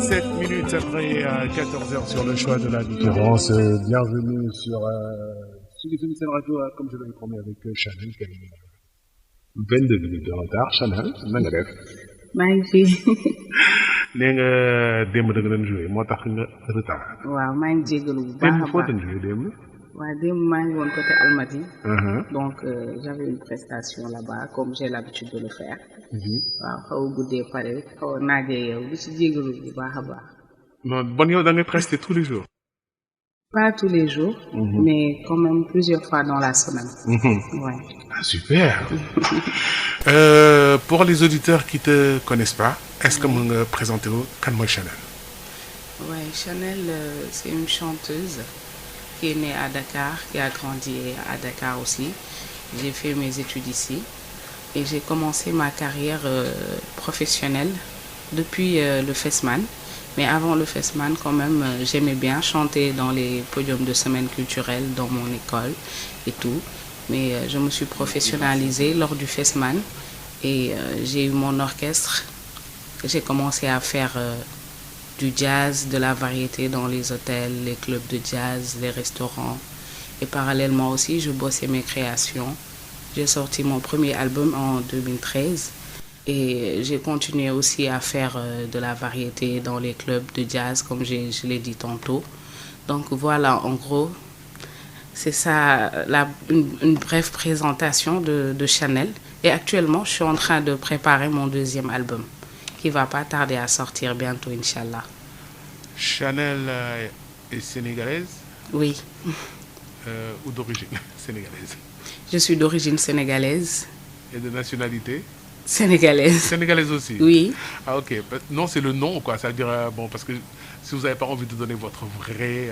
7 minutes après 14h sur le choix de la différence. Bienvenue sur Sen Radio, comme je l'avais promis avec Chanel, qui a 22 minutes de retard. Chanel, na nga def. maa ngi fi. nee nga démb da nga doon joué moo tax nga retard. waaw maa ngi jégalu bu baax a baax démb foo doon joué démb. waaw démb maa ngi woon côté Almadies. Donc j'avais une prestation là-bas comme j'ai l'habitude de le faire. waaw xaw a guddee pare xaw a naajee yow di ci jégalu bu baax a baax. non bon yow da ngay prester tous les jours. Pas tous les jours, mais quand même plusieurs fois dans la semaine. Ouais. Ah, super. Pour les auditeurs qui te connaissent pas, est-ce que vous présentez kan mooy Chanel? Ouais, Chanel, c'est une chanteuse qui est née à Dakar, qui a grandi à Dakar aussi. J'ai fait mes études ici et j'ai commencé ma carrière professionnelle depuis le Fesman. Mais avant le Fesman, quand même, j'aimais bien chanter dans les podiums de semaines culturelles dans mon école et tout. Mais je me suis professionnalisée lors du Fesman et j'ai eu mon orchestre. J'ai commencé à faire du jazz, de la variété dans les hôtels, les clubs de jazz, les restaurants. Et parallèlement aussi, je bossais mes créations. J'ai sorti mon premier album en 2013. Et j'ai continué aussi à faire de la variété dans les clubs de jazz, comme je l'ai dit tantôt. Donc voilà, en gros, c'est ça une brève présentation de Chanel. Et actuellement, je suis en train de préparer mon deuxième album, qui va pas tarder à sortir bientôt, Inch'Allah. Chanel est sénégalaise? Oui. Ou d'origine sénégalaise? Je suis d'origine sénégalaise. Et de nationalité? Sénégalaise. Sénégalaise aussi? Oui. Ah ok. Non, c'est le nom, quoi. C'est-à-dire, bon, parce que si vous n'avez pas envie de donner votre vrai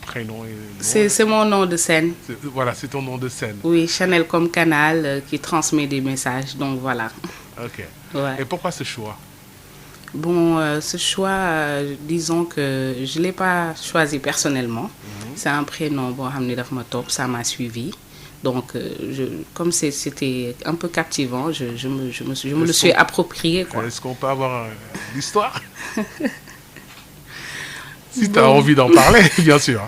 prénom et nom... C'est mon nom de scène. Voilà, c'est ton nom de scène. Oui, Chanel comme canal qui transmet des messages, donc voilà. Ok. Ouais. Et pourquoi ce choix? Bon, ce choix, disons que je ne l'ai pas choisi personnellement. C'est un prénom, bon, ça m'a suivi. Donc, comme c'était un peu captivant, je me le suis approprié, quoi. Est-ce qu'on peut avoir l'histoire? Si tu as envie d'en parler, bien sûr.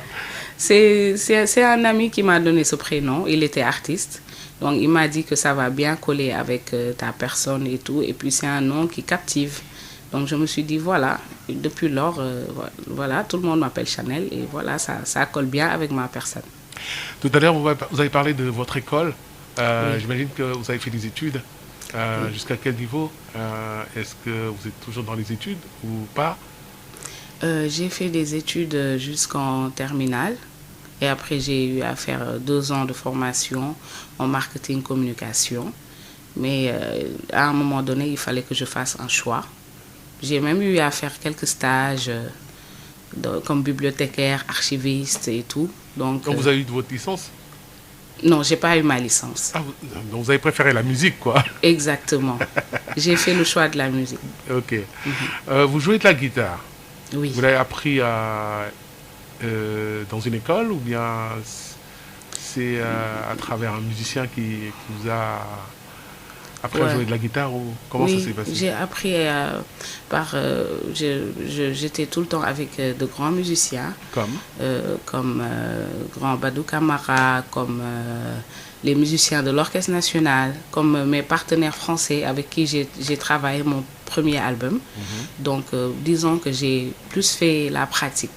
C'est un ami qui m'a donné ce prénom. Il était artiste. Donc, il m'a dit que ça va bien coller avec ta personne et tout. Et puis, c'est un nom qui captive. Donc, je me suis dit, voilà, depuis lors, voilà, tout le monde m'appelle Chanel. Et voilà, ça colle bien avec ma personne. Tout à l'heure, vous avez parlé de votre école. Oui. J'imagine que vous avez fait des études. Oui. Jusqu'à quel niveau? Est-ce que vous êtes toujours dans les études ou pas? J'ai fait des études jusqu'en terminale. Et après, j'ai eu à faire 2 ans de formation en marketing communication. Mais à un moment donné, il fallait que je fasse un choix. J'ai même eu à faire quelques stages comme bibliothécaire, archiviste et tout. Donc vous avez eu votre licence? Non, j'ai pas eu ma licence. Ah, donc vous avez préféré la musique, quoi. Exactement. J'ai fait le choix de la musique. Ok. Vous jouez de la guitare? Oui. Vous l'avez appris dans une école ou bien c'est à travers un musicien qui vous a appris à jouer de la guitare ou comment ça s'est passé? J'ai appris j'étais tout le temps avec de grands musiciens. Comme Grand Badou Camara, comme les musiciens de l'Orchestre National, comme mes partenaires français avec qui j'ai travaillé mon premier album. Donc, disons que j'ai plus fait la pratique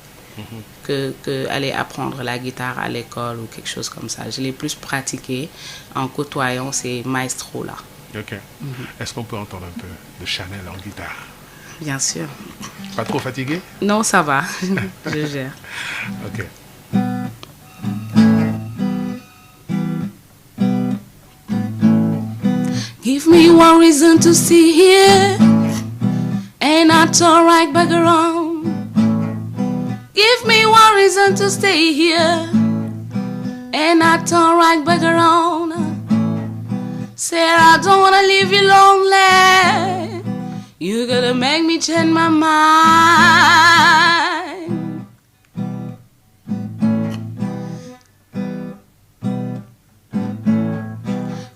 que aller apprendre la guitare à l'école ou quelque chose comme ça. Je l'ai plus pratiqué en côtoyant ces maestros-là. Ok. Est-ce qu'on peut entendre un peu de Chanel en guitare? Bien sûr. Pas trop fatigué? Non, ça va. Je gère. Ok. Give me one reason to stay here and not turn right back around. Give me one reason to stay here and not turn right back around. Said I don't wanna leave you lonely. You gotta make me change my mind.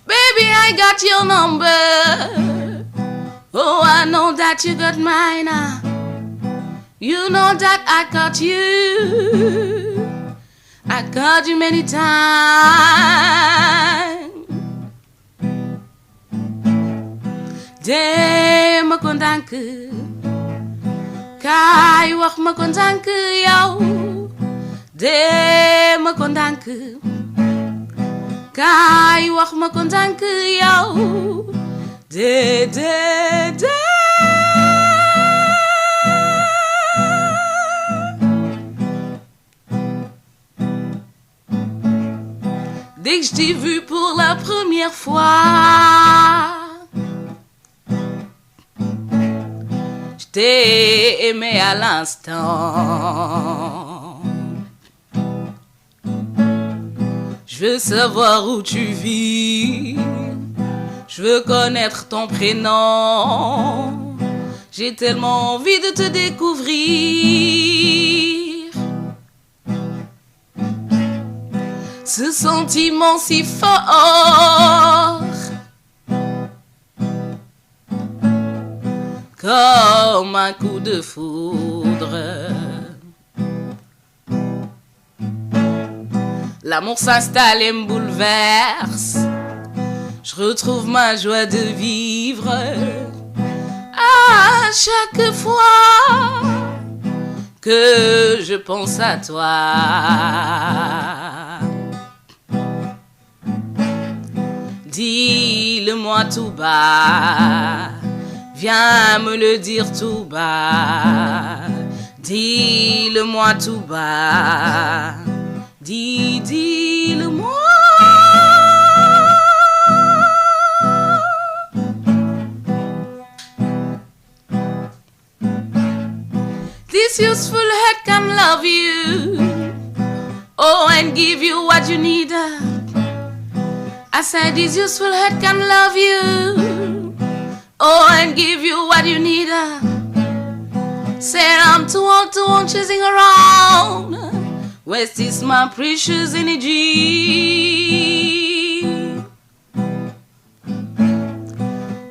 Baby, I got your number. Oh, I know that you got mine. You know that I caught you. I caught you many times. De ma kondank. Kay wax ma kondank yow. De ma kondank. Kay wax ma kondank yow. De. Dès que je t'ai vu pour la première fois, je t'ai aimé à l'instant. Je veux savoir où tu vis, je veux connaître ton prénom. J'ai tellement envie de te découvrir. Ce sentiment si fort, comme un coup de foudre. L'amour s'installe et me bouleverse. Je retrouve ma joie de vivre à chaque fois que je pense à toi. Dis-le-moi tout bas, viens me le dire tout bas. Dis-le-moi tout bas, dis-le-moi. This useful head can love you, oh, and give you what you need. I said this useful head can love you, oh, and give you what you need. Said I'm too old chasing around. West is my precious energy.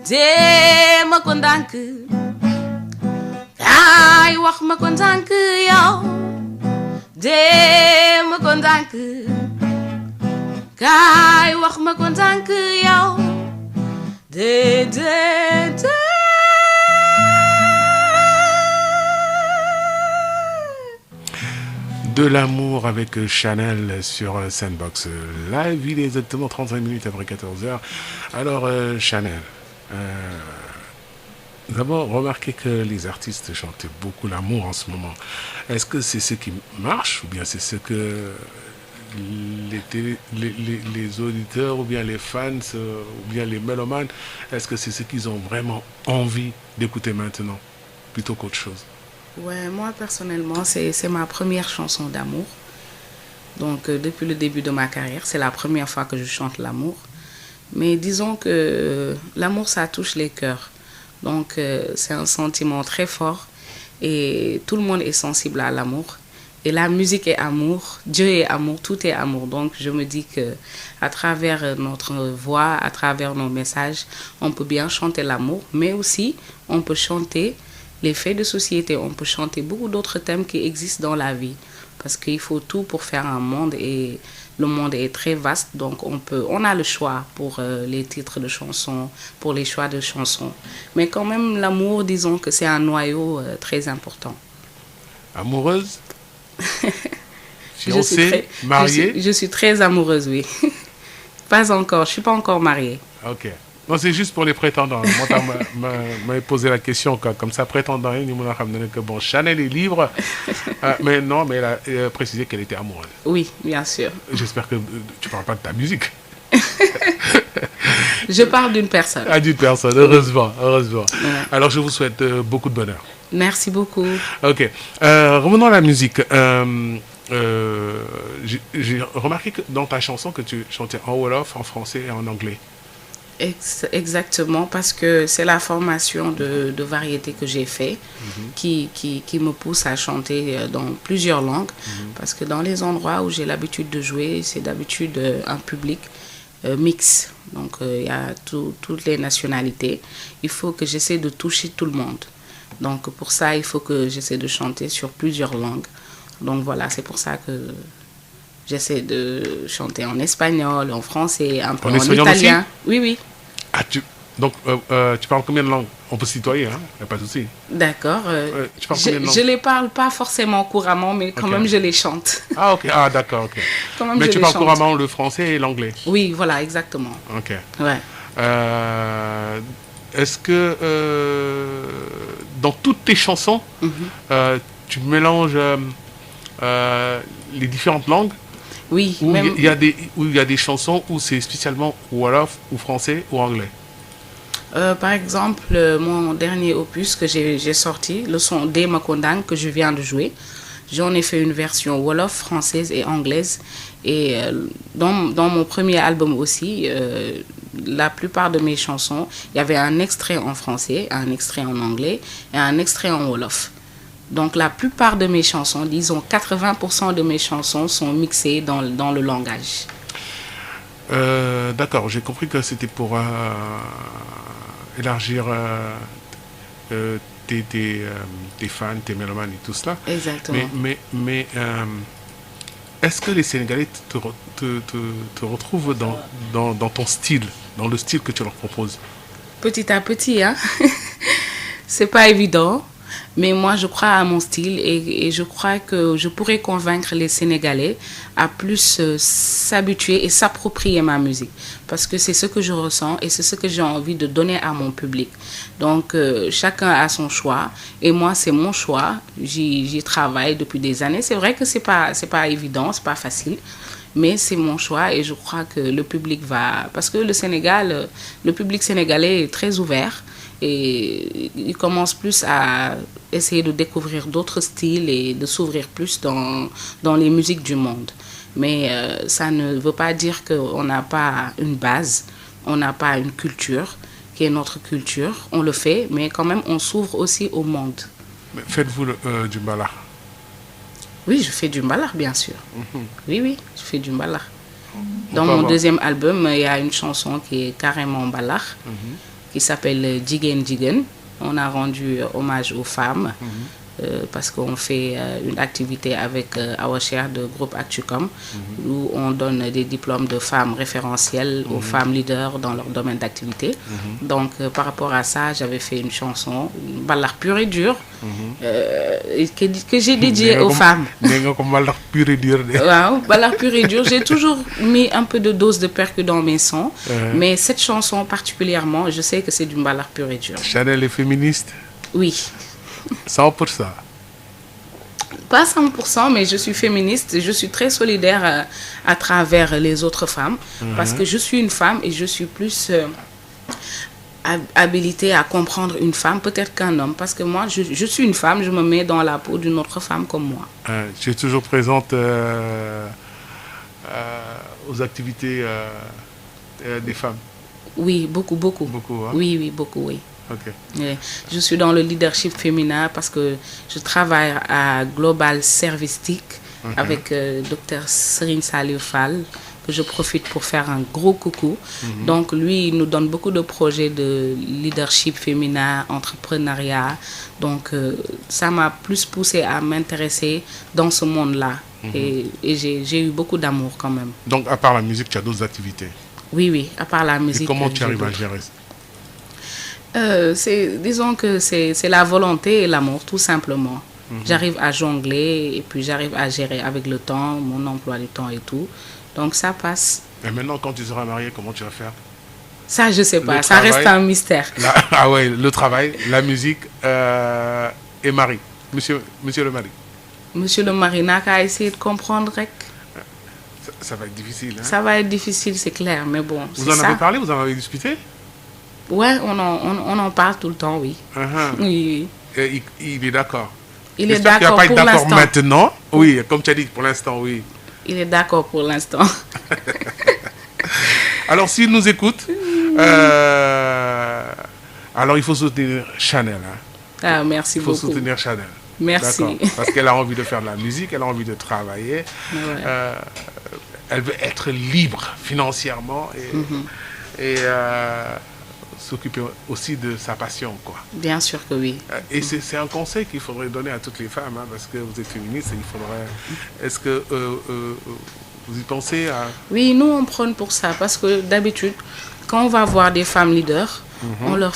De ma kondank, ay wax ma kondank yow. De ma kondank. Kay wax ma kondank yow. De. De l'amour avec Chanel sur Sandbox Live. Il est exactement 35 minutes après 14h. Alors, Chanel, nous avons remarqué que les artistes chantent beaucoup l'amour en ce moment. Est-ce que c'est ce qui marche ou bien c'est ce que les auditeurs ou bien les fans ou bien les mélomanes, est-ce que c'est ce qu'ils ont vraiment envie d'écouter maintenant plutôt qu'autre chose? Ouais, moi personnellement, c'est ma première chanson d'amour. Donc depuis le début de ma carrière, c'est la première fois que je chante l'amour. Mais disons que l'amour, ça touche les cœurs. Donc c'est un sentiment très fort et tout le monde est sensible à l'amour. Et la musique est amour, Dieu est amour, tout est amour. Donc je me dis que à travers notre voix, à travers nos messages, on peut bien chanter l'amour, mais aussi on peut chanter les faits de société, on peut chanter beaucoup d'autres thèmes qui existent dans la vie. Parce qu'il faut tout pour faire un monde et le monde est très vaste. Donc on a le choix pour les titres de chansons, pour les choix de chansons. Mais quand même l'amour, disons que c'est un noyau très important. Amoureuse? Fiancée? Mariée? Je suis très amoureuse, oui. Pas encore, je ne suis pas encore mariée. Ok. Non, c'est juste pour les prétendants. Moi, m'a posé la question comme ça, prétendant, que bon, Chanel est libre, mais non, mais elle a précisé qu'elle était amoureuse. Oui, bien sûr. J'espère que tu ne parles pas de ta musique. Je parle d'une personne. Ah, d'une personne, heureusement. Ouais. Alors, je vous souhaite beaucoup de bonheur. Merci beaucoup. Ok. Revenons à la musique. J'ai remarqué que dans ta chanson que tu chantais en Wolof, en français et en anglais. Exactement, parce que c'est la formation de variété que j'ai fait qui me pousse à chanter dans plusieurs langues. Parce que dans les endroits où j'ai l'habitude de jouer, c'est d'habitude un public mix. Donc il y a toutes les nationalités. Il faut que j'essaie de toucher tout le monde. Donc pour ça, il faut que j'essaie de chanter sur plusieurs langues. Donc voilà, c'est pour ça que j'essaie de chanter en espagnol, en français, un peu en italien. Oui, oui. Ah, donc, tu parles combien de langues? On peut se tutoyer, hein? Il n'y a pas de souci. D'accord. Tu parles combien de langues? Je ne les parle pas forcément couramment, mais quand même, je les chante. Ah, ok. Ah, d'accord, ok. Mais tu parles couramment le français et l'anglais? Oui, voilà, exactement. Ok. Ouais. Est-ce que dans toutes tes chansons, tu mélanges les différentes langues? Oui. Ou il y a des chansons où c'est spécialement Wolof ou français ou anglais? Par exemple, mon dernier opus que j'ai sorti, le son Dema Kondang que je viens de jouer, j'en ai fait une version Wolof, française et anglaise. Et dans mon premier album aussi, la plupart de mes chansons, il y avait un extrait en français, un extrait en anglais et un extrait en Wolof. Donc la plupart de mes chansons, disons 80% de mes chansons sont mixées dans le langage. D'accord, j'ai compris que c'était pour élargir tes fans, tes mélomanes et tout cela. Exactement. Mais est-ce que les Sénégalais te retrouvent dans ton style, dans le style que tu leur proposes? Petit à petit, hein. C'est pas évident. Mais moi, je crois à mon style et je crois que je pourrais convaincre les Sénégalais à plus s'habituer et s'approprier ma musique. Parce que c'est ce que je ressens et c'est ce que j'ai envie de donner à mon public. Donc, chacun a son choix. Et moi, c'est mon choix. J'y travaille depuis des années. C'est vrai que c'est pas évident, c'est pas facile. Mais c'est mon choix et je crois que le public va... Parce que le public sénégalais est très ouvert. Et il commence plus à essayer de découvrir d'autres styles et de s'ouvrir plus dans les musiques du monde. Mais ça ne veut pas dire qu'on n'a pas une base, on n'a pas une culture qui est notre culture. On le fait, mais quand même on s'ouvre aussi au monde. Mais faites-vous du mbalax? Oui, je fais du mbalax, bien sûr. Oui, je fais du mbalax. Dans mon deuxième album, il y a une chanson qui est carrément mbalax. Qui s'appelle Jigen Jigen. On a rendu hommage aux femmes parce qu'on fait une activité avec Awacher de groupe Actucom où on donne des diplômes de femmes référentielles aux femmes leaders dans leur domaine d'activité. Donc par rapport à ça, j'avais fait une chanson, Mbalax pur et dur, que j'ai dédiée aux femmes. Mbalax pur et dur. Wow, Mbalax pur et dur. J'ai toujours mis un peu de dose de percu dans mes sons, mais cette chanson particulièrement, je sais que c'est du Mbalax pur et dur. Chanel est féministe? Oui. 100%. Pas 100%, mais je suis féministe. Je suis très solidaire à travers les autres femmes parce que je suis une femme et je suis plus habilitée à comprendre une femme peut-être qu'un homme. Parce que moi, je suis une femme, je me mets dans la peau d'une autre femme comme moi. Tu es toujours présente aux activités des femmes? Oui, beaucoup. Beaucoup, hein? Oui, beaucoup, oui. Okay. Je suis dans le leadership féminin parce que je travaille à Global Service TIC avec Dr Serine Saliou Fall, que je profite pour faire un gros coucou. Donc lui, il nous donne beaucoup de projets de leadership féminin, entrepreneuriat. Donc ça m'a plus poussé à m'intéresser dans ce monde-là. Et j'ai eu beaucoup d'amour quand même. Donc à part la musique, tu as d'autres activités? Oui, à part la musique. Et comment tu arrives à gérer ça? Disons que c'est la volonté et l'amour, tout simplement. J'arrive à jongler et puis j'arrive à gérer avec le temps, mon emploi du temps et tout. Donc ça passe. Et maintenant, quand tu seras marié, comment tu vas faire? Ça, je sais pas. Ça reste un mystère. Ah ouais, le travail, la musique et mari. Monsieur le mari. Monsieur le mari n'a qu'à essayer de comprendre. Ça va être difficile. Hein? Ça va être difficile, c'est clair, mais bon. Vous en avez parlé? Vous en avez discuté? Ouais, on en parle tout le temps, oui. Oui. Et il est d'accord? Il est d'accord pour l'instant. Il n'y a pas d'accord maintenant? Oui, comme tu as dit, pour l'instant, oui. Il est d'accord pour l'instant. Alors, s'il nous écoute, alors il faut soutenir Chanel. Hein. Ah, merci beaucoup. Il faut soutenir Chanel. Merci. Parce qu'elle a envie de faire de la musique, elle a envie de travailler. Ouais. Elle veut être libre financièrement et s'occuper aussi de sa passion, quoi. Bien sûr que oui. Et c'est un conseil qu'il faudrait donner à toutes les femmes, hein, parce que vous êtes féministe, il faudrait... Est-ce que vous y pensez à... Oui, nous on prône pour ça, parce que d'habitude, quand on va voir des femmes leaders, on leur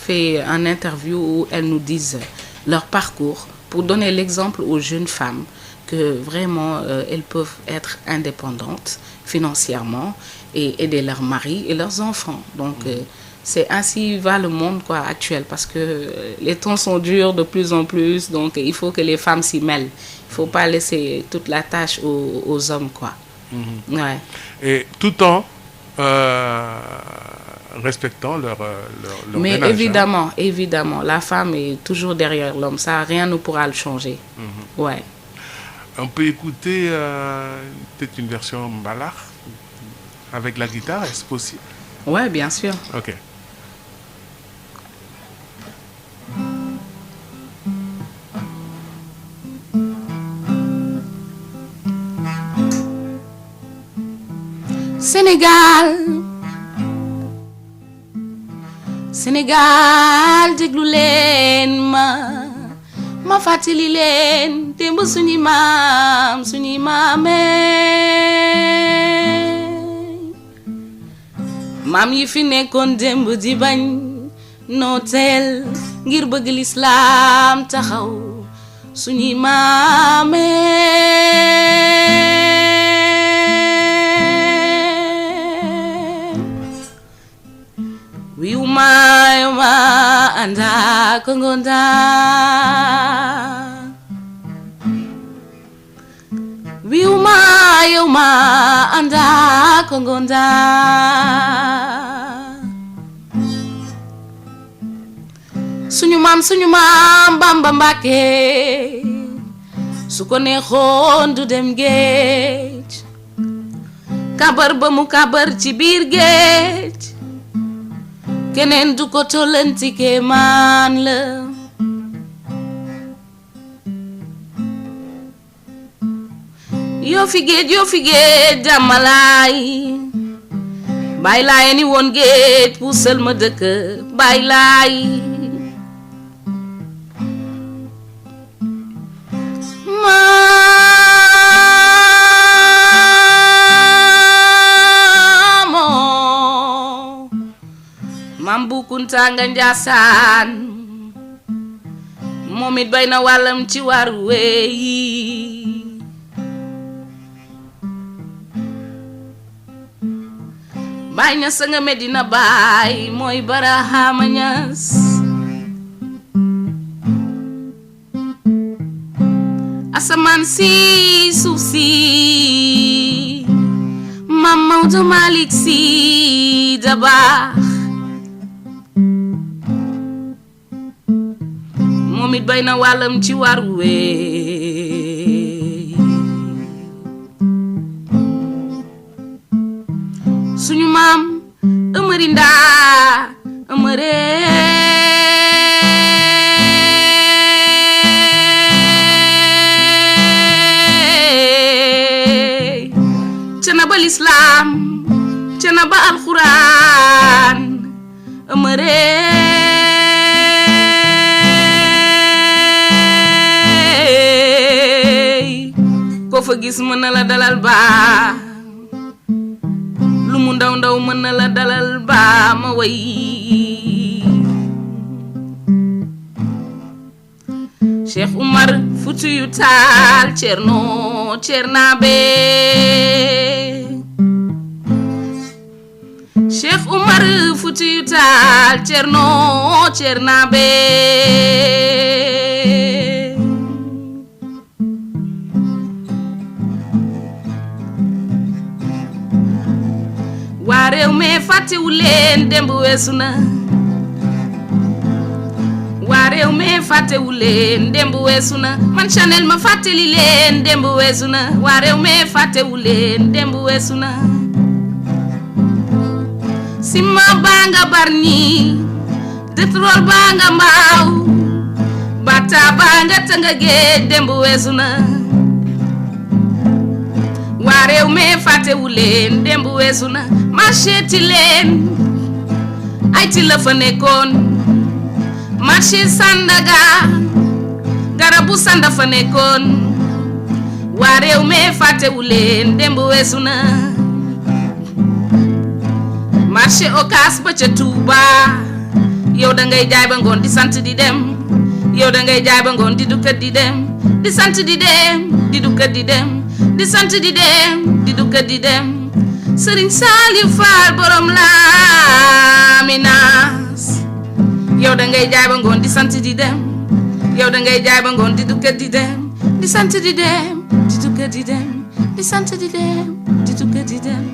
fait un interview où elles nous disent leur parcours pour donner l'exemple aux jeunes femmes que vraiment elles peuvent être indépendantes financièrement et aider leurs maris et leurs enfants. Donc c'est ainsi va le monde quoi actuel, parce que les temps sont durs de plus en plus, donc il faut que les femmes s'y mêlent. Il faut pas laisser toute la tâche aux hommes quoi. Ouais. Et tout en respectant leur Mais ménage, évidemment, hein. évidemment, la femme est toujours derrière l'homme. Ça, rien ne pourra le changer. Ouais. On peut écouter peut-être une version mbalax avec la guitare, est-ce possible? Ouais, bien sûr. Ok. Sénégal, Sénégal, déglu leen ma fàttali leen démb suñu maam yi fi nekkoon démb di bañ nooteel ngir bëgg lislaam taxaw suñu wiuma anda kongonda wiuma anda kongonda suñu maam Bamba Mbàkke su ko neexoon du dem géej kabar ba mu kabar ci biir géej keneen du ko tollanti kéemaan la yoo fi géej jàmmalaay bàyyi laay ni woon géej puusal ma dëkk bàyyi laay Maam Bu Kunta nga Njaasaan moom it bay na wàllam ci war weyi Baay Ñas nga Medina Baay mooy Barahama Ñas asamaan si suuf si Maam Maodo Malick Si Dabaax moom it bay na wàllam ci war wey suñu maam Amari Ndaa Amare cana ba lislaam cana ba alxuraan Amare fa gis mën na la dalal ba lu mu ndaw ndaw mën na la dalal ba ma way Cheikh Oumar Foutiyou Tall Cerno Cernabe Cheikh Oumar Foutiyou Tall Cerno Cernabe waa réew mi fàttewu leen démb weesu na waa réew mi fàttewu leen démb weesu na man Chanel ma fàttali leen démb weesu na waa réew mi fàttewu leen démb weesu na sima baa nga Bargny pétrole baa nga Mbaaw bata baa nga Tënga Géej démb weesu na waa réew mi fàttewu leen démb weesu na marché ti leen ay ci la fa nekkoon marché Sandaga garabu sanda fa nekkoon waa réew mi fàttewu leen démb weesu na marché Ocass ba ca Touba yow da ngay jaay ba ngoon di sant di dem yow da ngay jaay ba ngoon di dukkat di dem di sant di dem di dukkat di dem di sant di dem di dukkat di dem Serigne Saliou Fall borom Laminas yow da ngay jaay ba ngoon di sant di dem yow da ngay jaay ba ngoon di dukkat di dem di sant di dem di dukkat di dem di sant di dem di dukkat di dem.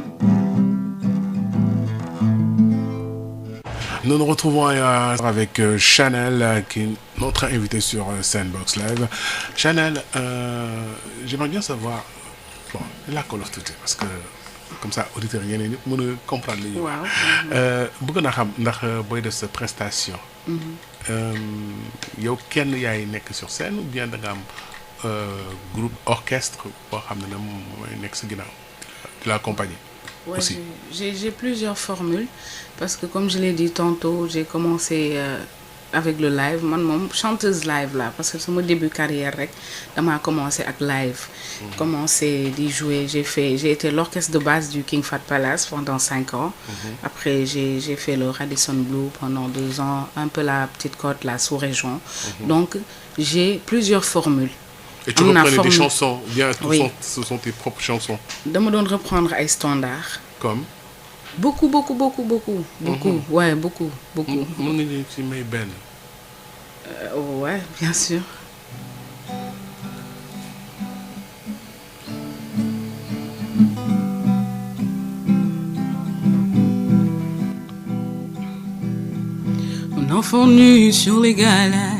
Nous nous retrouvons avec Chanel, qui est notre invitée sur Sandbox Live. Chanel, j'aimerais bien savoir, bon, la couleur tout parce que comme ça auditeurs yi ñeneen ñëpp mën a comprendre li ñuy wax. bëgg naa xam ndax booy def sa prestation. yow kenn yaay nekk sur scène ou bien da nga am groupe orchestre boo xam ne mooy nekk sa ginnaaw de la compagnie. Ouais, j'ai plusieurs formules parce que comme je l'ai dit tantôt, j'ai commencé avec le live. Man moom chanteuse live là parce que c'est mon début carrière rek dama commencé ak live. Commencé d'y jouer, j'ai été l'orchestre de base du King Fahd Palace pendant 5 ans. Après j'ai fait le Radisson Blu pendant 2 ans, un peu la Petite Côte, la sous-région. Donc j'ai plusieurs formules. Et tu reprenais des chansons, bien ce sont tes propres chansons. Dama doon reprendre ay standards. Comme? Beaucoup. Ouais, beaucoup. Mën nga ñu ci may benn. Ouais, bien sûr. Un enfant nu sur les galères.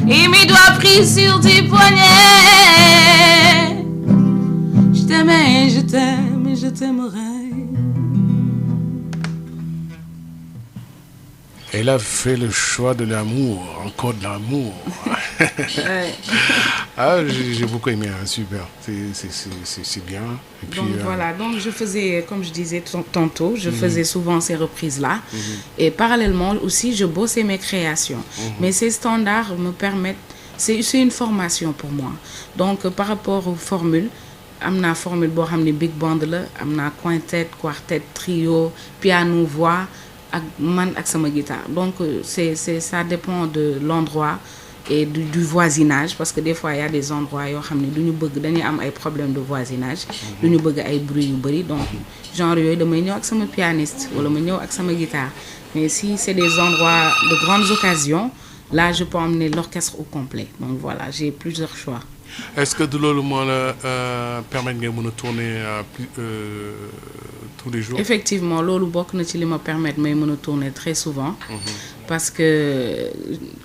Et mes doigts pris sur tes poignets. Je t'aimais, je t'aime et je t'aimerai. Elle a fait le choix de l'amour, encore de l'amour. Ouais. Ah, j'ai beaucoup aimé, hein, super. C'est bien. Et puis, donc voilà, donc je faisais, comme je disais tantôt, je faisais souvent ces reprises-là. Et parallèlement aussi, je bossais mes créations. Mais ces standards me permettent, c'est une formation pour moi. Donc par rapport aux formules, am naa formule boo xam ne big band la, am naa quintet, quartet, trio, piano, voix, ak man ak sama guitare. Donc ça dépend de l'endroit et du voisinage parce que des fois il y a des endroits yoo xam ne du ñu bëgg dañuy am ay problèmes de voisinage. du ñu bëgg ay bruit yu bëri donc genre yooyu damay ñëw ak sama pianiste wala ma ñëw ak sama guitare. Mais si c'est des endroits de grandes occasions, là je peux emmener l'orchestre au complet. Donc voilà, j'ai plusieurs choix. Est-ce que de loolu moo la permettre nga mën a tourner tous les jours? Effectivement, loolu bokk na ci li ma permettre may mën a tourner très souvent. Parce que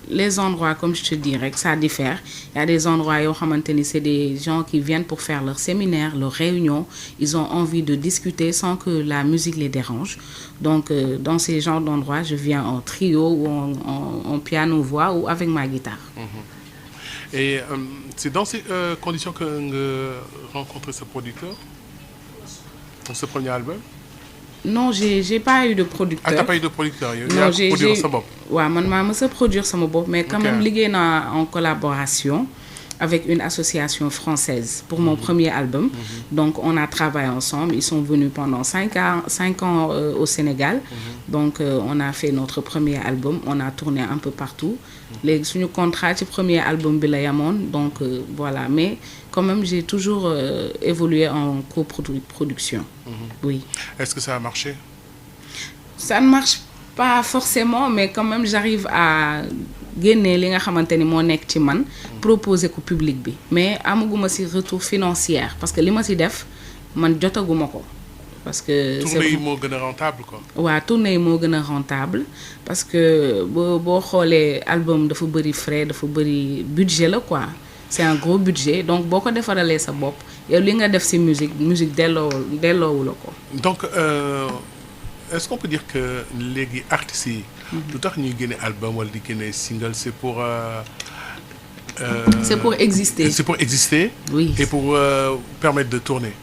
les endroits, comme je te dis rek, ça diffère. Il y a des endroits yoo xamante ni c'est des gens qui viennent pour faire leur séminaire, leur réunion. Ils ont envie de discuter sans que la musique les dérange. Donc dans ces genres d'endroits, je viens en trio ou en piano-voix ou avec ma guitare. Et c'est dans ces conditions que nga rencontré ce producteur pour ce premier album? Non, j'ai pas eu de producteur. Ah, t'as pas eu de producteur? Non, j'ai produire sa bopp. Ouais, man maa mës a produire sama bopp, mais quand même liggéey naa en collaboration avec une association française pour mon premier album. Donc on a travaillé ensemble, ils sont venus pendant 5 ans au Sénégal. Donc on a fait notre premier album, on a tourné un peu partout. Léegi suñu contrat ci premier album bi la yamoon, donc voilà, mais quand même j'ai toujours évolué en coproduction. Oui. Est-ce que ça a marché? Ça ne marche pas forcément, mais quand même j'arrive à génne li nga xamante ni moo nekk ci man proposer ko public bi, mais amaguma ci retour financier parce que li ma ci def man jotaguma ko parce que tournée yi moo gën a rentable quoi. waaw tournée yi moo gën a rentable parce que boo xoolee album dafa bëri frais, dafa bëri budget la quoi. C'est un gros budget, donc boo ko defaralee sa bopp yow li nga def ci musique delloowu la ko. Donc est-ce qu'on peut dire que léegi artistes yi lu tax ñuy génne album wala di génne single, c'est pour C'est pour exister. C'est pour exister. Oui. Et pour permettre de tourner.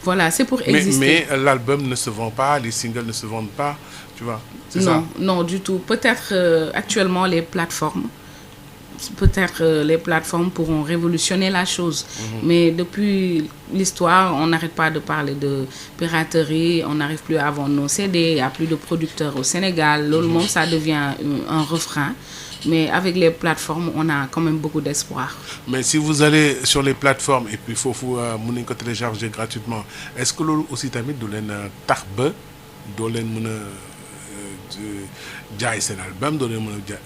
Voilà, c'est pour exister. Mais l'album ne se vend pas, les singles ne se vendent pas, tu vois. C'est non, ça. non, du tout. Peut-être actuellement les plateformes. Peut-être les plateformes pourront révolutionner la chose. Mais depuis l'histoire, on n'arrête pas de parler de piraterie, on n'arrive plus à vendre nos CD, il n'y a plus de producteurs au Sénégal. Le monde, ça devient un refrain. Mais avec les plateformes, on a quand même beaucoup d'espoir. Mais si vous allez sur les plateformes et puis il faut mën nañ ko télécharger gratuitement, est-ce que loolu aussi tamit du leen tax ba doo leen mën a jaay seen album doo leen mën a jaay.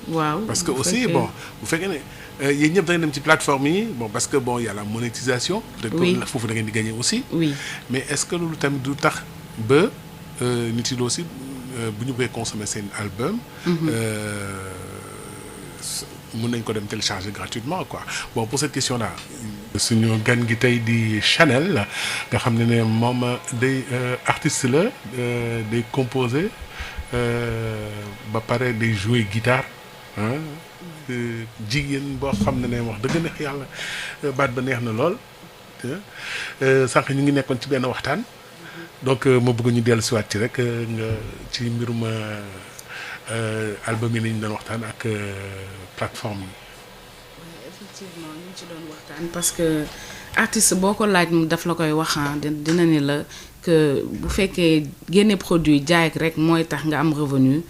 Waaw. Parce que aussi bon bu fekkee ne yéen ñëpp da ngeen dem ci plateforme yi bon parce que bon y a la monétisation. Oui. peut-être foofu da ngeen di gagner aussi. Oui. Mais est-ce que loolu tamit du tax ba nit yi aussi bu ñu bëggee consommer seen album. mën nañ ko dem télécharger gratuitement quoi. Bon pour cette question là suñu gan gi tey di Chanel nga xam ne moom day artiste la day composer ba pare day jouer guitare jigéen boo xam ne wax dëgg neex yàlla baat ba neex na lool sànq ñu ngi nekkoon ci benn waxtaan donc ma bëgg ñu dellu siwaat ci rek nga ci mbirum album yi lañu doon waxtaan ak plateforme yi. Effectivement ñu ngi ci doon waxtaan parce que artiste boo ko laaj daf la koy wax dina ni la que bu fekkee génne produit jaay rek mooy tax nga am revenu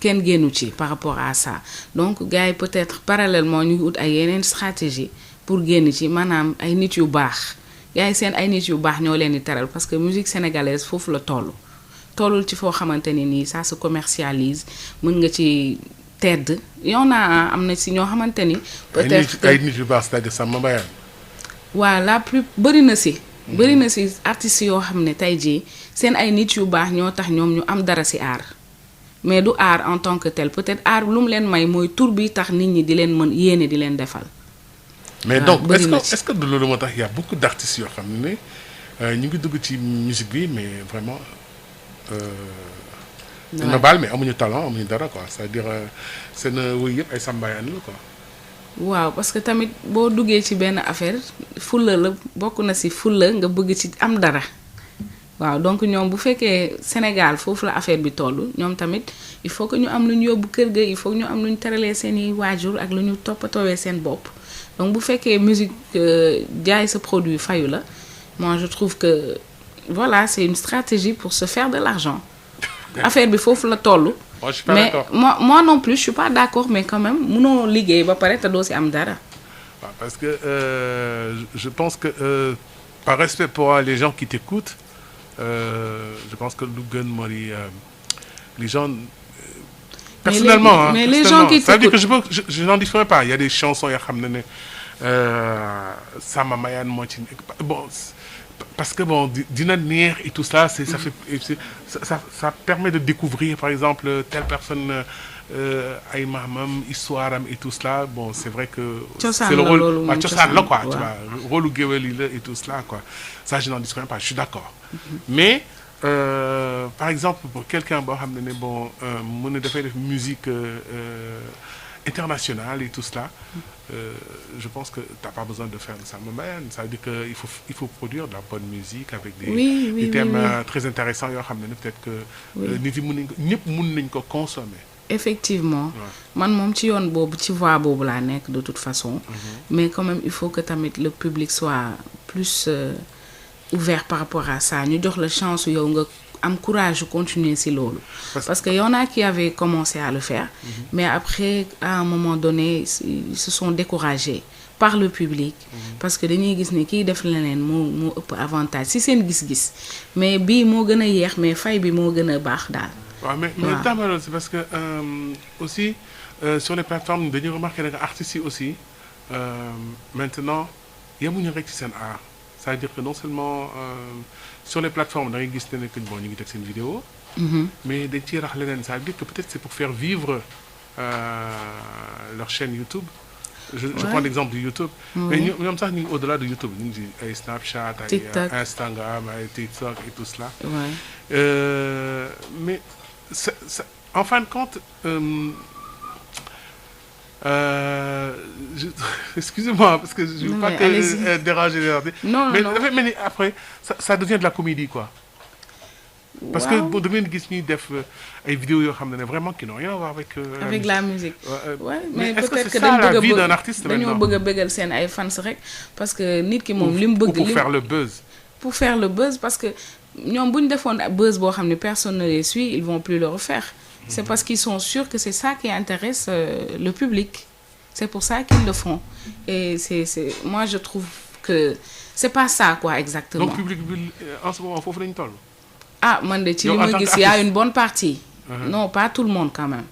kenn génnu ci par rapport à ça donc gars yi peut-être parallèlement ñu ngi ut ay yeneen stratégie pour génn ci maanaam ay nit yu baax gars yi seen ay nit yu baax ñoo leen di teral parce que musique sénégalaise foofu la tollul ci foo xamante ni nii ça se commercialise mën nga ci tedd yow naa am na si ñoo xamante ni. peut-être ay nit yu baax c'est-à-dire Samba Mbayaan. waaw la plus bëri na si. bëri na si artistes yoo xam ne tey jii seen ay nit yu baax ñoo tax ñoom ñu am dara si art mais du art en tant que tel peut-être art lu mu leen may mooy tur bi tax nit ñi di leen mën yéene di leen defal. mais donc est-ce que du loolu moo tax y a beaucoup d'artistes yoo xam ne ñu ngi dugg ci musique bi mais vraiment. ma baal mais amuñu talent amuñu dara quoi c'est-à-dire seen wuy yëpp ay sambayaan la quoi. waaw parce que tamit boo duggee ci benn affaire fulla la bokk na ci fulla nga bëgg ci am dara waaw donc ñoom bu fekkee Sénégal foofu la affaire bi toll ñoom tamit il faut que ñu am lu ñu yóbbu kër ga il faut que ñu am lu ñu teralee seeni waajur ak lu ñu toppatoowee seen bopp donc bu fekkee musique jaay sa produit fayu la moi je trouve que voilà c'est une stratégie pour se faire de l'argent affaire bi foofu la toll. Moi, je suis pas mais d'accord. moi non plus je suis pas d'accord mais quand même mënoo liggéey ba pare te doo ci am dara. Parce que je pense que par respect pour les gens qui t'écoutent je pense que lu gën moo di les gens personnellement mais les gens qui ça veut dire que t'écoutent je n'en différais pas il y a des chansons yoo xam ne Samba Mbayaan moo ci bon parce que bon dina neex et tout ça ça fait ça permet de découvrir par exemple telle personne ay maamam histoire am et tout cela bon c'est vrai que c'est le rôle cosaan la quoi tu vois rôle géwél yi la et tout cela quoi ça je n'en discute pas je suis d'accord mais par exemple pour quelqu'un boo xam ne bon mën na dafay def musique internationale et tout cela je pense que t'as pas besoin de faire de Samba Mbayaan ça veut dire que il faut produire de la bonne musique avec des thèmes très intéressants yoo xam ne peut-être que nit yi mën nañ ko ñëpp mën nañ ko consommer. Effectivement man moom ci yoon boobu ci voie boobu laa nekk de toute façon mais quand même il faut que tamit le public soit plus ouvert par rapport à ça ñu jox la chance yow nga am courage de continuer si loolu parce que y en a qui avaient commencé à le faire mais après à un moment donné ils se sont découragés par le public parce que dañuy gis ni kiy def leneen moo ëpp avantage si seen gis-gis mais bii moo gën a yeex mais fay bi moo gën a baax daal. waaw mais tamaloon c'est parce que aussi sur les plateformes dañuy remarquer que artistes yi aussi maintenant yemuñu rek ci seen art c'est-à-dire que non seulement sur les plateformes da ngay gis ne que bon ñu ngi teg seen vidéo mais dañ ciy rax leneen ça veut dire que peut-être c'est pour faire vivre leur chaîne YouTube je prends l'exemple de YouTube mais ñoom sax ñu ngi au-delà de YouTube ñu ngi ci ay Snapchat ay Instagram ay TikTok et tout cela mais en fin de compte je- excusez-moi, parce que je ne veux Non, pas mais que allez-y. déranger les artistes. Non, Mais non. dafay mel ni après ça devient de la comédie quoi. Parce que Waaw, boo da ngeen gis ñuy def ay vidéos yoo xam ne vraiment qui n'ont rien à voir avec la avec musique. la musique. Ouais, mais est-ce que peut-être c'est que ça dañ la bëgg a vie d'un bëgg artiste dañoo maintenant? bëgg a bëggal seen ay fans rek parce que nit ki Ou, moom li mu ou bëgg pour li faire le buzz. pour faire le buzz parce que ñoom bu ñu defoon buzz boo xam ne personne ne les suit ils vont plus le refaire. C'est parce qu'ils sont sûrs que c'est ça qui intéresse le public. C'est pour ça qu'ils le font. Et moi je trouve que c'est pas ça quoi exactement. Donc public bi en ce moment foofu lañu toll. Ah man de ci Yow li en ma tant gis qu'artiste. y a une bonne partie. Uh-huh. Non pas tout le monde quand même.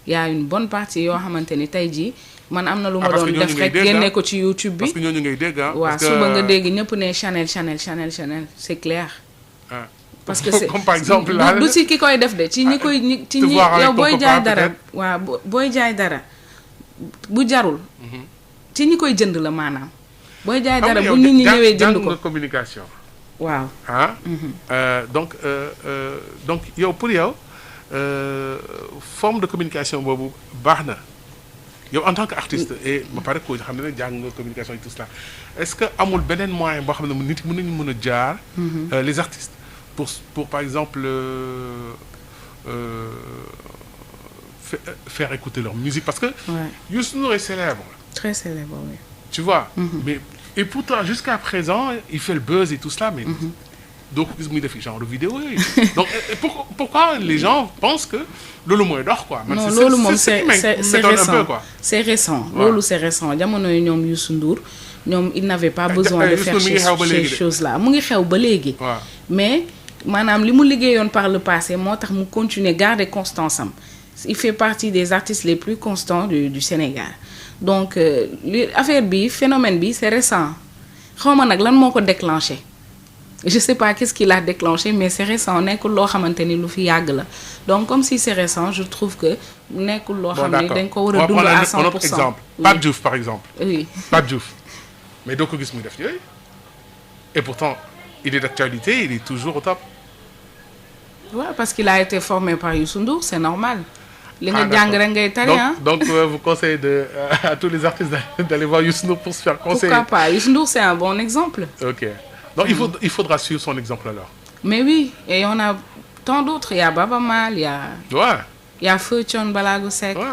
Y a une bonne partie yoo xamante ni tey jii man am na lu ma parce que doon ñooñu def ngay rek dégg, génne ah. ko ci YouTube Parce bi. que ñooñu ngay dégg ah. waaw parce que suba nga dégg ñëpp ne Chanel c'est clair. ah. Parce que c'est comme par exemple là. du si ki koy def de ci ñi koy ci te ñi voir avec yow ton booy copain, jaay dara peut-être. waaw booy jaay dara bu jarul ci ñi koy jënd la maanaam booy jaay dara bu nit ñi ñëwee jënd ko communication. waaw ah. Donc yow pour yow forme de communication boobu baax na yow en tant qu'artiste et ba pare ko xam ne jàng nga communication et tout cela est-ce que amul beneen moyen boo xam ne nit mën nañu mën a jaar. Les artistes pour par exemple faire écouter leur musique parce que. ouais Youssou Ndour est célèbre. très célèbre oui. Tu vois. Mais et pourtant jusqu'à présent il fait le buzz et tout cela mais. Donc gis muy def genre de vidéo yooyu. Donc pourquoi les gens pensent que loolu mooy dox quoi. Man, non c'est- loolu c'est- moom c'est ce qui c'est m'étonne un récent peu quoi. c'est récent Ouais. loolu c'est récent jamono yi ñoom Youssou Ndour ñoom il n'avait pas besoin de Youssou faire Ndour mi ngi xew ba ces léegi de. choses là mu ngi xew ba léegi. waaw mais maanaam li mu liggéeyoon par le passé moo tax mu continuer garder constance am il fait partie des artistes les plus constants du Sénégal donc li affaire bi phénomène bi c'est récent xaw ma nag lan moo ko déclenché je sais pas qu'est-ce qui l'a déclenché mais c'est récent nekkul loo xamante ni lu fi yàgg la donc comme si c'est récent je trouve que nekkul loo bon xam ne d'accord dañ ko on war va a dund prendre à un 100%. autre exemple. Oui. Pape Diouf par exemple. Oui. Pape Diouf mais doo ko gis muy def yooyu et pourtant il est d'actualité il est toujours au top. Ouais, parce qu'il a été formé par Youssou Ndour c'est normal li nga Ah, jàng d'accord. rek ngay tari ah. Donc vous conseillez à tous les artistes d'aller voir Youssou Ndour pour se faire conseiller. Pourquoi pas Youssou Ndour c'est un bon exemple. Ok. Donc il faudra suivre son exemple alors. Mais oui, et on a tant d'autres. Il y a Baba Mal, Ouais. il y a Feu Thione Balago Seck. Ouais.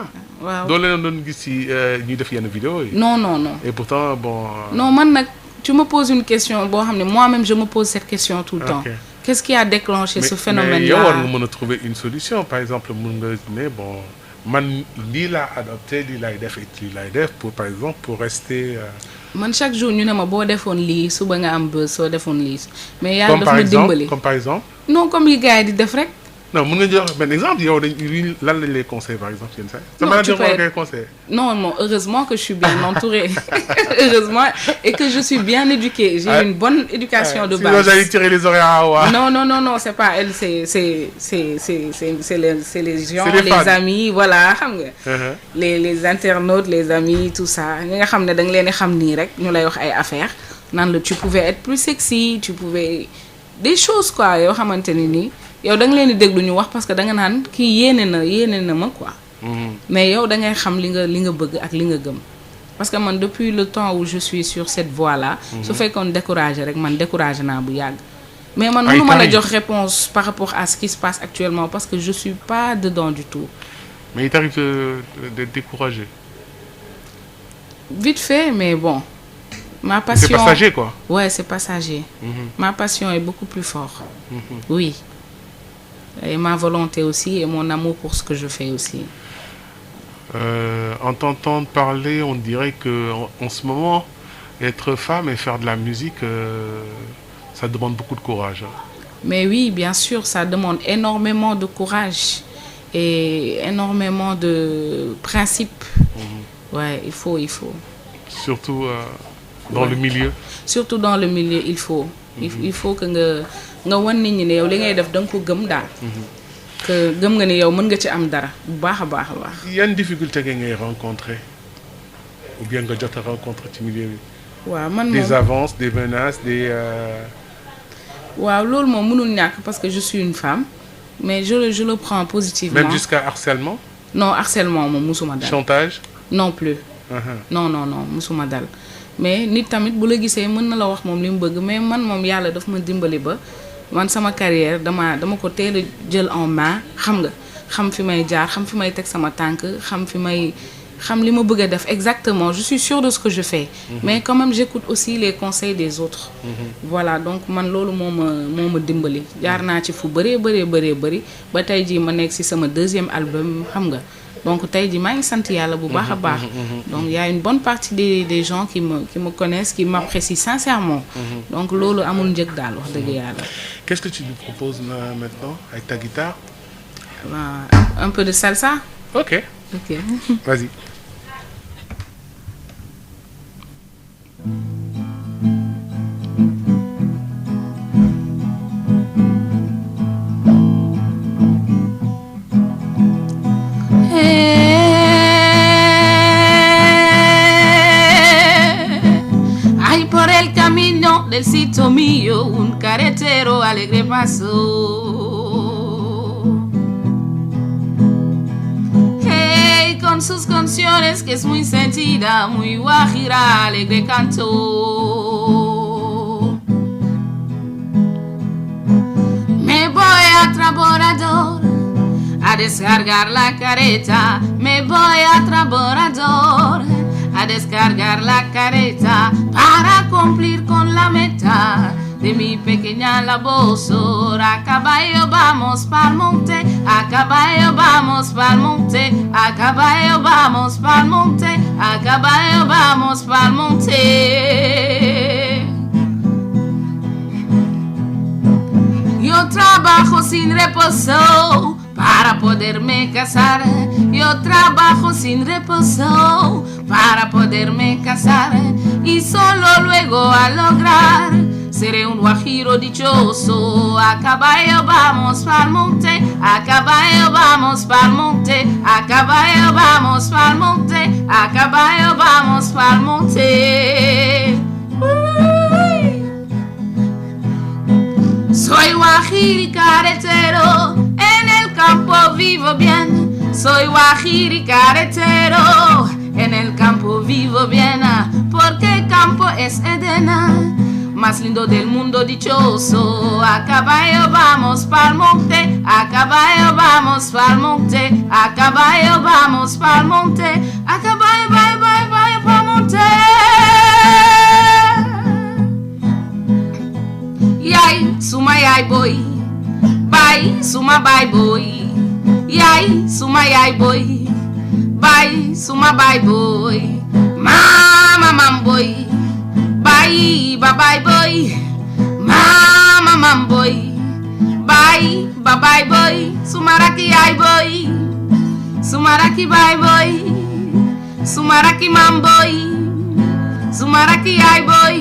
Waaw. doo leen doon gis si ñuy def yenn vidéo yi. Non, non, non. Et pourtant bon. Non, man nag tu me poses une question boo xam ne moi-même je me pose cette question tout le temps. Ok. Qu'est-ce qui a déclenché ce phénomène-là? mais yow war nga mën a trouver une solution par exemple mën nga ne bon man lii laa adopté lii laay def et lii laay def pour par exemple pour rester. Man chaque jour ñu ne ma boo defoon lii suba nga am buzz soo defoon lii mais yàlla comme daf par ma exemple dimbali. comme par exemple. Non comme yi gars yi di def rek. non mën nga jox benn exemple yow dañ lan lañ lay conseiller par exemple yenn saa yi. Non, sama tu rajo peux- ngay conseiller. Non, non, heureusement que je suis bien entourée. Heureusement et que je suis bien éduquée. J'ai une bonne éducation de Sinon base. j'allais tirer les oreilles à Awa. Non, non, non, non, c'est pas elle, c'est les gens, C'est les les fans. amis, voilà, xam nga. Uh-huh. Les internautes, les amis, tout ça. ñi nga xam ne da nga leen di xam nii rek ñu lay wax ay affaires naan la tu pouvais être plus sexy, tu pouvais des choses quoi yoo xamante ni nii yow da nga leen di déglu ñu wax parce que da nga naan kii yéene na ma quoi. Mais yow da ngay xam li nga bëgg ak li nga gëm. Parce que man depuis le temps où je suis sur cette voie là. su fekkoon découragé rek man découragé naa bu yàgg. Mais man mënuma la jox réponse par rapport à ce qui se passe actuellement parce que je suis pas dedans du tout. Mais il t'arrive d'être découragé. Vite fait, mais bon. Ma passion. C'est passager quoi. Ouais, c'est passager. Ma passion est beaucoup plus forte. Oui. Et ma volonté aussi et mon amour pour ce que je fais aussi. En t'entendant parler, on dirait que en ce moment, être femme et faire de la musique, ça demande beaucoup de courage. Mais oui, bien sûr, ça demande énormément de courage et énormément de principes. Ouais, il faut. Surtout dans le milieu. Surtout dans le milieu, il faut. Il faut que nga wan nit ñi ne yow li ngay def da nga ko gëm daal. Que gëm nga ne yow mën nga ci am dara bu baax a baax a baax. Yan difficulté ngay rencontrer ou bien nga jot a rencontrer ci milieu bi. waaw man moom Des avances, des menaces, des. waaw loolu moom mënul ñàkk parce que je suis une femme mais je le prends positivement. Même jusqu'à harcèlement, Non, harcèlement moom musuma dal. chantage. non plus. non musuma dal mais nit tamit bu la gisee mën na la wax moom li mu bëgg mais man moom yàlla daf ma dimbali ba man sama carrière dama ko teel a jël en main xam nga xam fi may jaar xam fi may teg sama tànk xam li ma bëgg a def exactement je suis sûre de ce que je fais. Mais quand même j'écoute aussi les conseils des autres. Voilà donc man loolu moo ma dimbali jaar naa ci fu bëri ba tey jii ma nekk ci sama 2e album xam nga. Donc tey jii maa ngi sant yàlla bu baax a baax. Donc il y a une bonne partie des gens qui me connaissent qui m'apprécient sincèrement. Donc loolu amul njëg daal wax dëgg yàlla. Qu'est-ce que tu lui proposes maintenant avec ta guitare? Un peu de salsa. Ok. Vas-y. Ay, por el camino del sitio mío un carretero alegre pasó. Con sus canciones que es muy sentida, muy guajira, alegre cantó. Me voy a Traborador a descargar la careta, me voy a Traborador a descargar la careta para cumplir con la meta de mi pequeña labor. A caballo vamos pa'l monte, a caballo vamos pa'l monte, a caballo vamos pa'l monte, a caballo vamos pa'l monte. Yo trabajo sin reposo para poderme casar, yo trabajo sin reposo para poderme casar, y solo luego a lograr seré un guajiro dichoso. A caballo vamos pa'l monte, a caballo vamos pa'l monte, a caballo vamos pa'l monte, a caballo vamos pa'l monte. Soy guajiro y carretero, en el campo vivo bien. Soy guajiro y carretero, en el campo vivo bien, porque el campo es Edena, más lindo del mundo dichoso. A caballo vamos pa'l monte, a caballo vamos pa'l monte, a caballo vamos pa'l monte, a caballo vaya pa'l monte. Yay, suma yay boy, bye, suma bye boy. Yay, suma yay boy, bye, suma bye boy. Mama mam boy, bye, bye boy. Mama mam boy, bye, bye boy. Sumaraki yay boy, sumaraki bye boy. Sumaraki mam boy, sumaraki yay boy.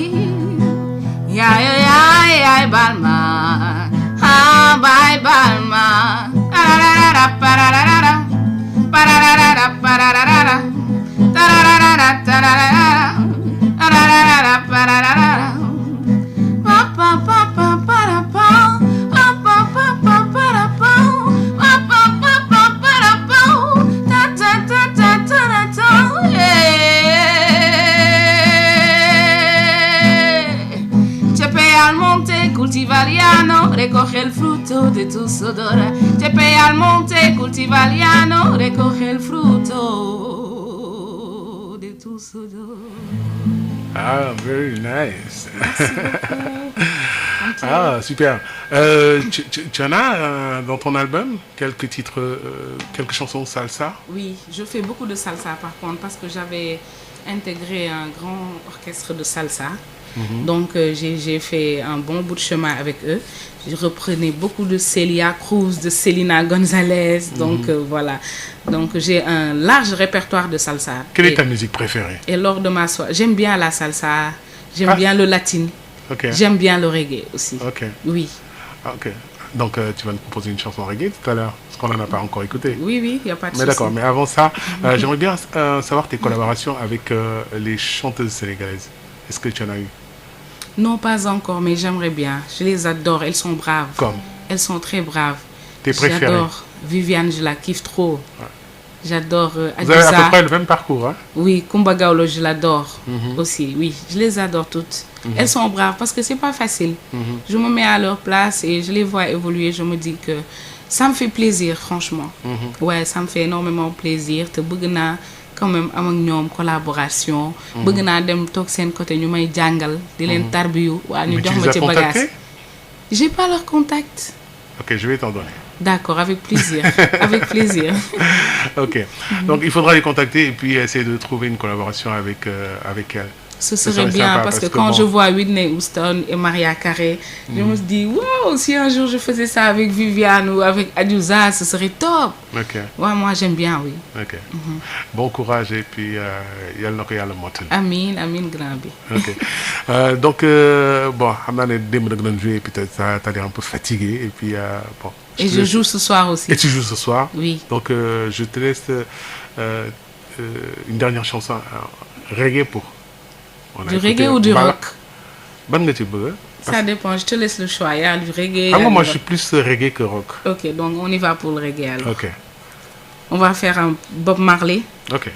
Yay, Balma, ah, bye, Balma. Pararara, pararara, pararara, pararara, tararara, tararara, tararara, pararara. Pa pa pa pa para pa, pa pa pa pa para pa, pa pa pa pa para pa, ta ta ta ta ta ta. Al monte, cultiva el llano, recoge el fruto de tu sudor. Chepe al monte, cultiva el llano, recoge el fruto de tu sudor. Ah, very nice. Ah, super. Tu en as dans ton album quelques titres, quelques chansons salsa? Oui, je fais beaucoup de salsa par contre parce que j'avais intégré un grand orchestre de salsa. Donc j'ai fait un bon bout de chemin avec eux. Je reprenais beaucoup de Celia Cruz, de Selena Gonzalez. Donc voilà. Donc j'ai un large répertoire de salsa. Quelle est ta musique préférée? Et lors de ma soirée, j'aime bien la salsa, j'aime bien le latin, j'aime bien le reggae aussi. Oui. Ok. Donc tu vas nous proposer une chanson reggae tout à l'heure, parce qu'on n'en a pas encore écouté. Oui, il n'y a pas de souci. Mais d'accord, mais avant ça, j'aimerais bien savoir tes collaborations avec les chanteuses sénégalaises. Est-ce que tu en as eu? Non, pas encore, mais j'aimerais bien. Je les adore, elles sont braves. Comme? Elles sont très braves. Tes préférées? J'adore Viviane, je la kiffe trop. Ouais. J'adore Vous avez à peu Adiouza. près le même parcours, hein? Oui, Kumba Gawlo, je l'adore aussi. Oui, je les adore toutes. Elles sont braves parce que c'est pas facile. Je me mets à leur place et je les vois évoluer. Je me dis que ça me fait plaisir, franchement. Ouais, ça me fait énormément plaisir. Te bëgg naa quand même am ak ñoom collaboration. bëgg naa dem toog seen côté ñu may jàngal di leen tarbiyu waa ñu Mais tu jox les ma as ci bagage. contactés? J'ai pas leur contact. Ok, je vais t'en donner. D'accord, avec plaisir. Avec plaisir. Ok. Donc, il faudra les contacter et puis essayer de trouver une collaboration avec elles. Ce Ça serait serait bien sympa, parce que parce que quand bon. je vois Whitney Houston et Maria Carey, je me dis, wow, si un jour je faisais ça avec Viviane ou avec Adiouza, ce serait top. Ok, Ouais, moi j'aime bien, oui. ok. Bon courage et puis yàlla na ko yàlla mottali. Amin, amin, grand bi. Ok. Donc, bon, xam naa ne démb da nga doon jouer et puis t'as l'air un peu fatigué et puis bon. Et je joue ce soir aussi. Et tu joues ce soir. Oui. Donc, je te laisse une dernière chanson reggae pour. On a Du écouté reggae ou du Mbala. rock? Ban nga ci bëgg? Ça dépend, je te laisse le choix. Il y a du reggae. il y a Xam nga du moi je rock. suis plus reggae que rock. Ok, donc on y va pour le reggae alors. Ok, On va faire un Bob Marley. ok.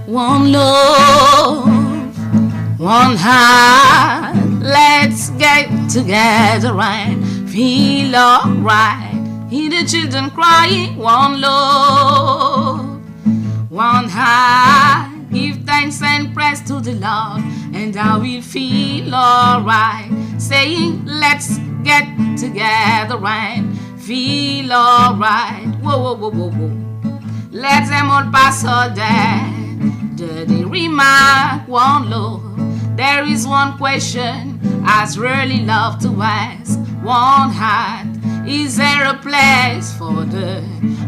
One love, one heart. Let's get together and feel alright. Hear the children crying. One love, one heart. Give thanks and praise to the Lord, and I will feel alright. Saying, let's get together and feel alright. Whoa, whoa, whoa, whoa, whoa. Let them all pass all that. Dirty remark, one Lord. There is one question I'd really love to ask. One heart, is there a place for the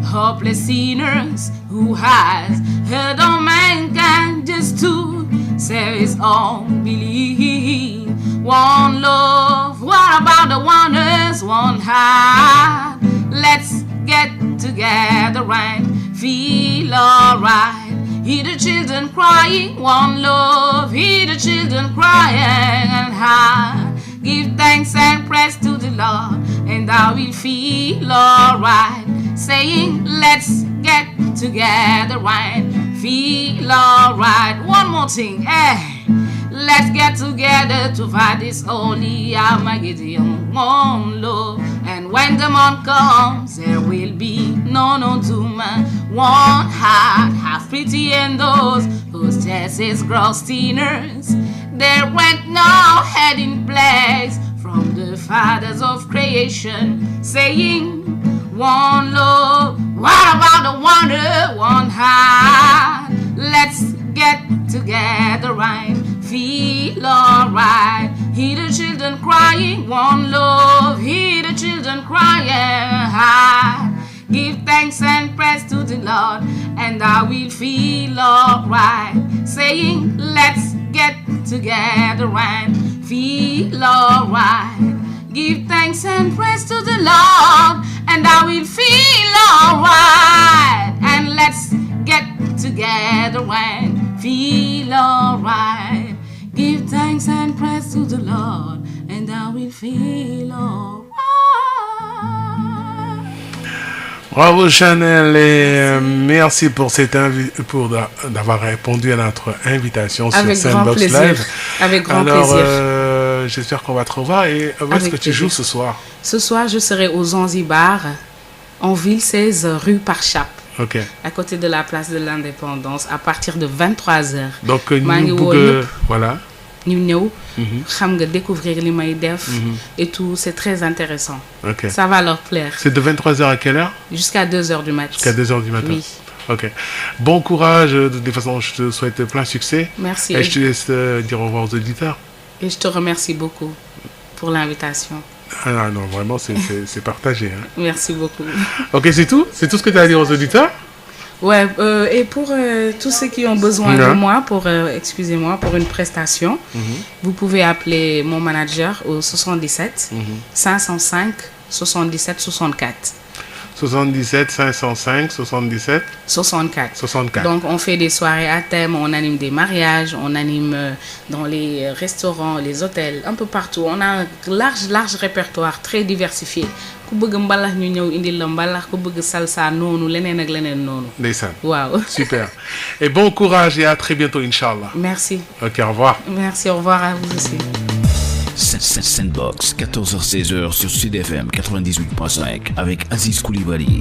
hopeless sinners who has heard all mankind just to say his own belief? One love, what about the wonders? One heart, let's get together and feel alright. Hear the children crying, one love. Hear the children crying, and I give thanks and praise to the Lord, and I will feel alright. Saying, let's get together and feel alright. One more thing, let's get together to fight this holy Armageddon. One love, and when the morn comes, there will be no doom. One heart, have pity on those whose chassis grow sinners. There went no head in place from the fathers of creation, saying, one love. What about the wonder? One heart, let's get together and feel alright. Hear the children crying, one love. Hear the children crying. Give thanks and praise to the Lord, and I will feel alright. Saying, let's get together and feel alright. Give thanks and praise to the Lord, and I will feel alright. And let's get together and feel alright. Give thanks and praise to the Lord, and I will feel alright. Bravo Chanel et merci pour d'avoir répondu à notre invitation Avec sur grand Sandbox plaisir. Live. Avec grand Alors, plaisir. j'espère qu'on va te revoir. Et où est-ce Avec que tu plaisir. joues ce soir? Ce soir, je serai au Zanzibar, en ville 16, rue Parchap, Ok. à côté de la place de l'Indépendance, à partir de 23h. Donc, maa ngi ñu woo bëgg ñëpp voilà. ñu ñëw xam nga découvrir li may def et tout, c'est très intéressant. Ok. Ça va leur plaire. C'est de 23h à quelle heure? Jusqu'à 2h du mat. Jusqu'à 2h du matin. Oui. Ok. Bon courage. De toute façon, je te souhaite plein succès. Merci. Et je te laisse dire au revoir aux auditeurs. Et je te remercie beaucoup pour l'invitation. Ah non, vraiment, c'est partagé. Hein. Merci beaucoup. Ok, c'est tout? C'est tout ce que tu as à dire aux auditeurs? Ouais, et pour tous ceux qui ont besoin de Ouais. moi, excusez-moi, pour une prestation, vous pouvez appeler mon manager au 77 505 77 64. 77 505 77 64. 64. Donc, on fait des soirées à thème, on anime des mariages, on anime dans les restaurants, les hôtels, un peu partout. On a un large répertoire très diversifié. Ku bëgg mbalax ñu ñëw indil la mbalax, ku bëgg salsa noonu, leneen ak leneen noonu. Ndeysaan. Waaw. Super. Et bon courage et à très bientôt, Inch'Allah. Merci. Ok, au revoir. Merci, au revoir à vous aussi. Sandbox, 14h-16h sur Sud FM 98.5 avec Aziz Koulibaly.